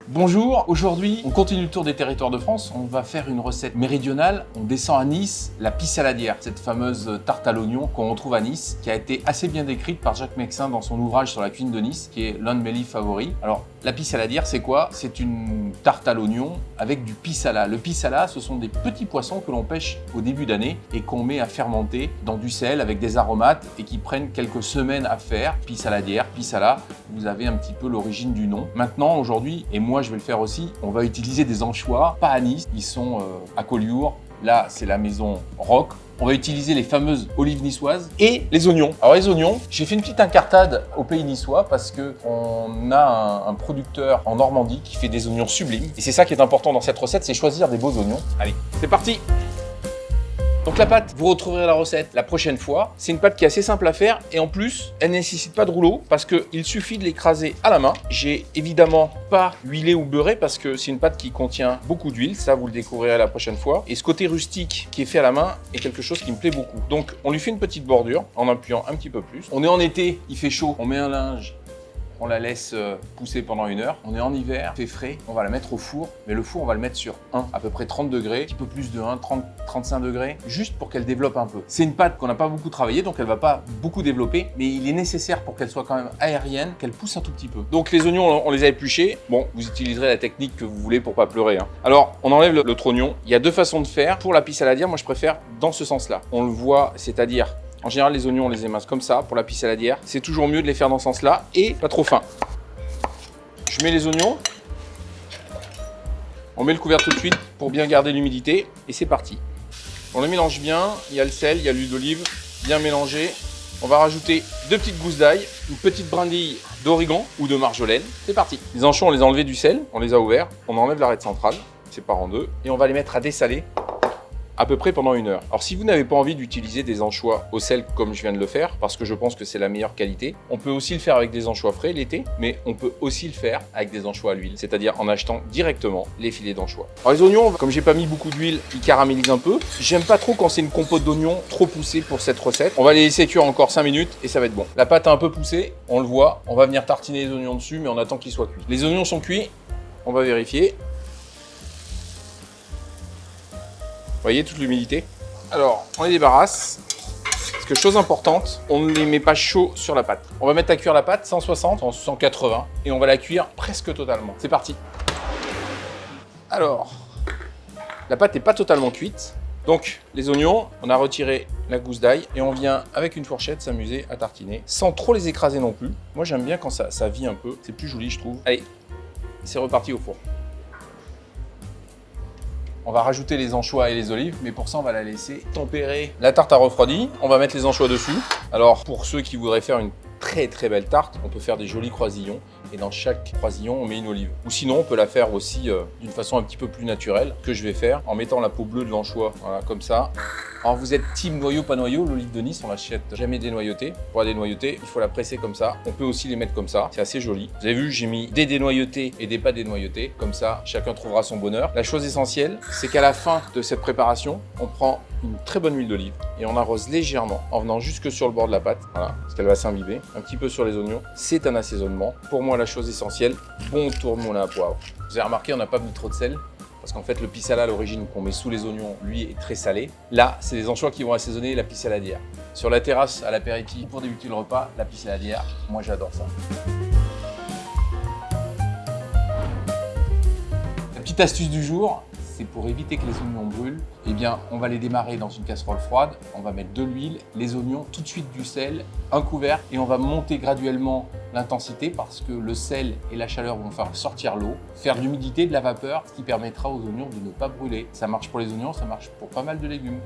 Bonjour, aujourd'hui on continue le tour des territoires de France, on va faire une recette méridionale, on descend à Nice, la pie saladière, cette fameuse tarte à l'oignon qu'on retrouve à Nice, qui a été assez bien décrite par Jacques Mexin dans son ouvrage sur la cuisine de Nice, qui est l'un de mes livres favoris. Alors la pie saladière c'est quoi? C'est une tarte à l'oignon avec du pisala. Le pisala ce sont des petits poissons que l'on pêche au début d'année et qu'on met à fermenter dans du sel avec des aromates et qui prennent quelques semaines à faire. Pie saladière, pisala, vous avez un petit peu l'origine du nom. Maintenant aujourd'hui, et moi je vais le faire aussi, on va utiliser des anchois, pas à Nice, ils sont à Collioure. Là, c'est la maison Rock. On va utiliser les fameuses olives niçoises et les oignons. Alors les oignons, j'ai fait une petite incartade au pays niçois parce qu'on a un producteur en Normandie qui fait des oignons sublimes. Et c'est ça qui est important dans cette recette, c'est choisir des beaux oignons. Allez, c'est parti! Donc la pâte, vous retrouverez la recette la prochaine fois. C'est une pâte qui est assez simple à faire et en plus, elle ne nécessite pas de rouleau parce qu'il suffit de l'écraser à la main. J'ai évidemment pas huilé ou beurré parce que c'est une pâte qui contient beaucoup d'huile. Ça, vous le découvrirez la prochaine fois. Et ce côté rustique qui est fait à la main est quelque chose qui me plaît beaucoup. Donc on lui fait une petite bordure en appuyant un petit peu plus. On est en été, il fait chaud, on met un linge. On la laisse pousser pendant 1 heure. On est en hiver, il fait frais. On va la mettre au four, mais le four, on va le mettre sur 1, à peu près 30 degrés, un petit peu plus de 1, 30, 35 degrés, juste pour qu'elle développe un peu. C'est une pâte qu'on n'a pas beaucoup travaillé, donc elle ne va pas beaucoup développer, mais il est nécessaire pour qu'elle soit quand même aérienne, qu'elle pousse un tout petit peu. Donc les oignons, on les a épluchés. Bon, vous utiliserez la technique que vous voulez pour pas pleurer. Alors, on enlève l'autre oignon. Il y a 2 façons de faire. Pour la pie saladière, moi je préfère dans ce sens-là. On le voit, c'est-à-dire, en général, les oignons, on les émince comme ça. Pour la pie saladière, c'est toujours mieux de les faire dans ce sens-là et pas trop fin. Je mets les oignons, on met le couvercle tout de suite pour bien garder l'humidité et c'est parti. On le mélange bien, il y a le sel, il y a l'huile d'olive, bien mélangé. On va rajouter 2 petites gousses d'ail, une petite brindille d'origan ou de marjolaine. C'est parti. Les anchois, on les a enlevés du sel, on les a ouverts, on enlève l'arête centrale, sépare en 2 et on va les mettre à dessaler à peu près pendant 1 heure. Alors si vous n'avez pas envie d'utiliser des anchois au sel comme je viens de le faire, parce que je pense que c'est la meilleure qualité, on peut aussi le faire avec des anchois frais l'été, mais on peut aussi le faire avec des anchois à l'huile, c'est-à-dire en achetant directement les filets d'anchois. Alors les oignons, comme j'ai pas mis beaucoup d'huile, ils caramélisent un peu. J'aime pas trop quand c'est une compote d'oignons trop poussée pour cette recette. On va les laisser cuire encore 5 minutes et ça va être bon. La pâte a un peu poussé, on le voit, on va venir tartiner les oignons dessus, mais on attend qu'ils soient cuits. Les oignons sont cuits, on va vérifier. Vous voyez toute l'humidité? Alors, on les débarrasse, parce que chose importante, on ne les met pas chauds sur la pâte. On va mettre à cuire la pâte 160 en 180 et on va la cuire presque totalement. C'est parti. Alors, la pâte n'est pas totalement cuite. Donc, les oignons, on a retiré la gousse d'ail et on vient avec une fourchette s'amuser à tartiner, sans trop les écraser non plus. Moi, j'aime bien quand ça vit un peu, c'est plus joli, je trouve. Allez, c'est reparti au four. On va rajouter les anchois et les olives, mais pour ça, on va la laisser tempérer. La tarte a refroidi, on va mettre les anchois dessus. Alors, pour ceux qui voudraient faire une très belle tarte, on peut faire des jolis croisillons. Et dans chaque croisillon, on met une olive. Ou sinon, on peut la faire aussi d'une façon un petit peu plus naturelle, que je vais faire en mettant la peau bleue de l'anchois, voilà, comme ça. Alors, vous êtes team noyau, pas noyau, l'olive de Nice, on l'achète jamais dénoyautée. Pour la dénoyauter, il faut la presser comme ça. On peut aussi les mettre comme ça, c'est assez joli. Vous avez vu, j'ai mis des dénoyautés et des pas dénoyautés. Comme ça, chacun trouvera son bonheur. La chose essentielle, c'est qu'à la fin de cette préparation, on prend une très bonne huile d'olive et on arrose légèrement en venant jusque sur le bord de la pâte, voilà, parce qu'elle va s'imbiber, un petit peu sur les oignons. C'est un assaisonnement. Pour moi, la chose essentielle, bon tour de moulin à poivre. Vous avez remarqué, on n'a pas mis trop de sel, parce qu'en fait, le pisala à l'origine qu'on met sous les oignons, lui, est très salé. Là, c'est les anchois qui vont assaisonner la pie saladière. Sur la terrasse, à l'apéritif, pour débuter le repas, la pie saladière, moi j'adore ça. La petite astuce du jour, c'est pour éviter que les oignons brûlent, eh bien, on va les démarrer dans une casserole froide, on va mettre de l'huile, les oignons, tout de suite du sel, un couvercle et on va monter graduellement l'intensité parce que le sel et la chaleur vont faire sortir l'eau, faire de l'humidité, de la vapeur, ce qui permettra aux oignons de ne pas brûler. Ça marche pour les oignons, ça marche pour pas mal de légumes.